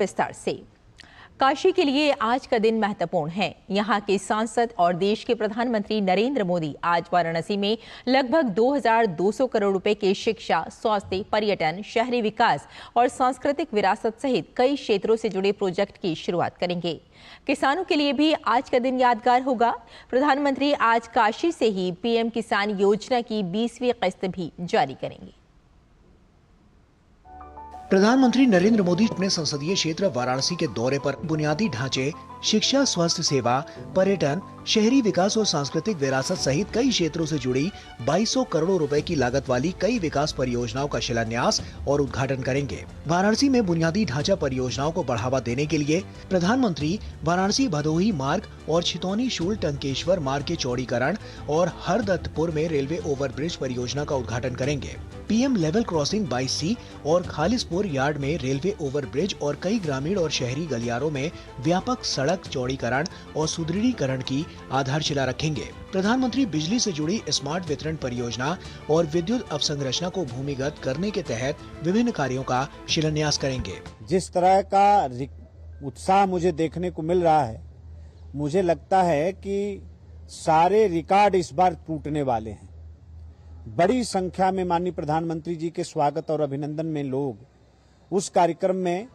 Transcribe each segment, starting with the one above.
विस्तार से। काशी के लिए आज का दिन महत्वपूर्ण है। यहाँ के सांसद और देश के प्रधानमंत्री नरेंद्र मोदी आज वाराणसी में लगभग 2200 करोड़ रुपए के शिक्षा, स्वास्थ्य, पर्यटन, शहरी विकास और सांस्कृतिक विरासत सहित कई क्षेत्रों से जुड़े प्रोजेक्ट की शुरुआत करेंगे। किसानों के लिए भी आज का दिन यादगार होगा। प्रधानमंत्री आज काशी से ही पीएम किसान योजना की 20वीं किस्त भी जारी करेंगे। प्रधानमंत्री नरेंद्र मोदी अपने संसदीय क्षेत्र वाराणसी के दौरे पर बुनियादी ढांचे, शिक्षा, स्वास्थ्य सेवा, पर्यटन, शहरी विकास और सांस्कृतिक विरासत सहित कई क्षेत्रों से जुड़ी 2200 करोड़ रुपए की लागत वाली कई विकास परियोजनाओं का शिलान्यास और उद्घाटन करेंगे। वाराणसी में बुनियादी ढांचा परियोजनाओं को बढ़ावा देने के लिए प्रधानमंत्री वाराणसी भदोही मार्ग और छितौनी शूल टंकेश्वर मार्ग के चौड़ीकरण और हरदत्तपुर में रेलवे ओवरब्रिज परियोजना का उद्घाटन करेंगे। पीएम लेवल क्रॉसिंग 22C और खालिसपुर यार्ड में रेलवे ओवरब्रिज और कई ग्रामीण और शहरी गलियारों में व्यापक सड़क चौड़ीकरण और सुदृढ़ीकरण की आधारशिला रखेंगे। प्रधानमंत्री बिजली से जुड़ी स्मार्ट वितरण परियोजना और विद्युत अवसंरचना को भूमिगत करने के तहत विभिन्न कार्यों का शिलान्यास करेंगे। जिस तरह का उत्साह मुझे देखने को मिल रहा है, मुझे लगता है कि सारे रिकॉर्ड इस बार टूटने वाले हैं। बड़ी संख्या में माननीय प्रधानमंत्री जी के स्वागत और अभिनंदन में लोग उस कार्यक्रम में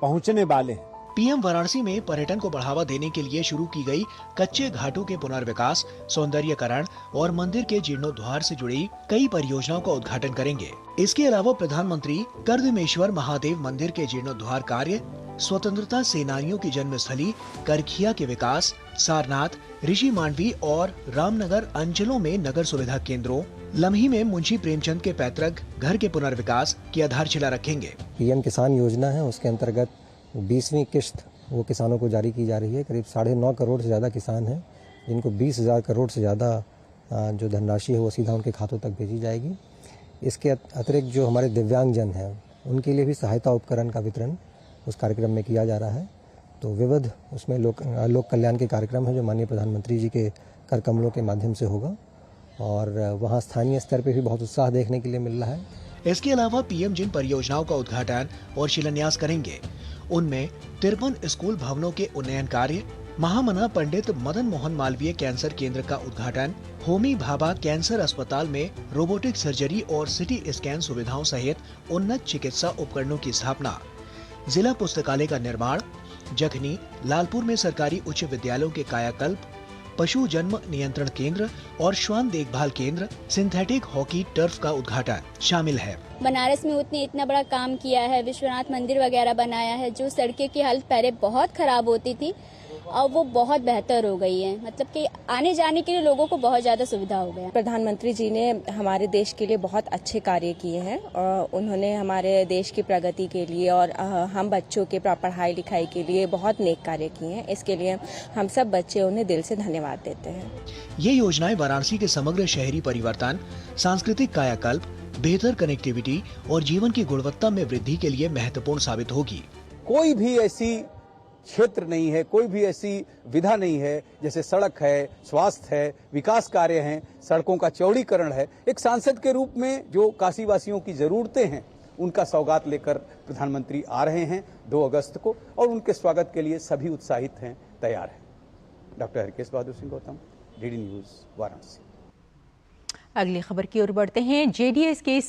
पहुंचने वाले हैं। पीएम वाराणसी में पर्यटन को बढ़ावा देने के लिए शुरू की गई कच्चे घाटों के पुनर्विकास, सौंदर्यीकरण और मंदिर के जीर्णोद्धार से जुड़ी कई परियोजनाओं का उद्घाटन करेंगे। इसके अलावा प्रधानमंत्री कर्दमेश्वर महादेव मंदिर के जीर्णोद्धार कार्य, स्वतंत्रता सेनानियों की जन्मस्थली करखिया के विकास, सारनाथ, ऋषि मांडवी और रामनगर अंचलों में नगर सुविधा केंद्रों, लम्ही में मुंशी प्रेमचंद के पैतृक घर के पुनर्विकास की आधारशिला रखेंगे। पीएम किसान योजना है, उसके अंतर्गत 20वीं किस्त वो किसानों को जारी की जा रही है। करीब 9.5 करोड़ से ज़्यादा किसान हैं, जिनको 20,000 करोड़ से ज़्यादा जो धनराशि है वो सीधा उनके खातों तक भेजी जाएगी। इसके अतिरिक्त जो हमारे दिव्यांगजन हैं, उनके लिए भी सहायता उपकरण का वितरण उस कार्यक्रम में किया जा रहा है। तो विविध उसमें लोक कल्याण के कार्यक्रम है जो माननीय प्रधानमंत्री जी के कर कमलों के माध्यम से होगा और वहाँ स्थानीय स्तर पे भी बहुत उत्साह देखने के लिए मिल रहा है। इसके अलावा पीएम जिन परियोजनाओं का उद्घाटन और शिलान्यास करेंगे, उनमें 53 स्कूल भवनों के उन्नयन कार्य, महामना पंडित मदन मोहन मालवीय कैंसर केंद्र का उद्घाटन, होमी भाभा कैंसर अस्पताल में रोबोटिक सर्जरी और सिटी स्कैन सुविधाओं सहित उन्नत चिकित्सा उपकरणों की स्थापना, जिला पुस्तकालय का निर्माण, जखनी लालपुर में सरकारी उच्च विद्यालयों के कायाकल्प, पशु जन्म नियंत्रण केंद्र और श्वान देखभाल केंद्र, सिंथेटिक हॉकी टर्फ का उद्घाटन शामिल है। बनारस में इतना बड़ा काम किया है, विश्वनाथ मंदिर वगैरह बनाया है। जो सड़कें की हालत पहले बहुत खराब होती थी और वो बहुत बेहतर हो गई है। मतलब कि आने जाने के लिए लोगों को बहुत ज्यादा सुविधा हो गया। प्रधानमंत्री जी ने हमारे देश के लिए बहुत अच्छे कार्य किए हैं और उन्होंने हमारे देश की प्रगति के लिए और हम बच्चों के पढ़ाई लिखाई के लिए बहुत नेक कार्य किए हैं। इसके लिए हम सब बच्चे उन्हें दिल से धन्यवाद देते हैं। ये योजनाएं वाराणसी के समग्र शहरी परिवर्तन, सांस्कृतिक कायाकल्प, बेहतर कनेक्टिविटी और जीवन की गुणवत्ता में वृद्धि के लिए महत्वपूर्ण साबित होगी। कोई भी ऐसी क्षेत्र नहीं है, कोई भी ऐसी विधा नहीं है, जैसे सड़क है, स्वास्थ्य है, विकास कार्य हैं, सड़कों का चौड़ीकरण है। एक सांसद के रूप में जो काशी वासियों की जरूरतें हैं, उनका सौगात लेकर प्रधानमंत्री आ रहे हैं 2 अगस्त को और उनके स्वागत के लिए सभी उत्साहित हैं, तैयार हैं। Doctor Harkesh Bahadur Singh Gautam, DD news, Varanasi. अगली खबर की ओर बढ़ते हैं। जेडीएस के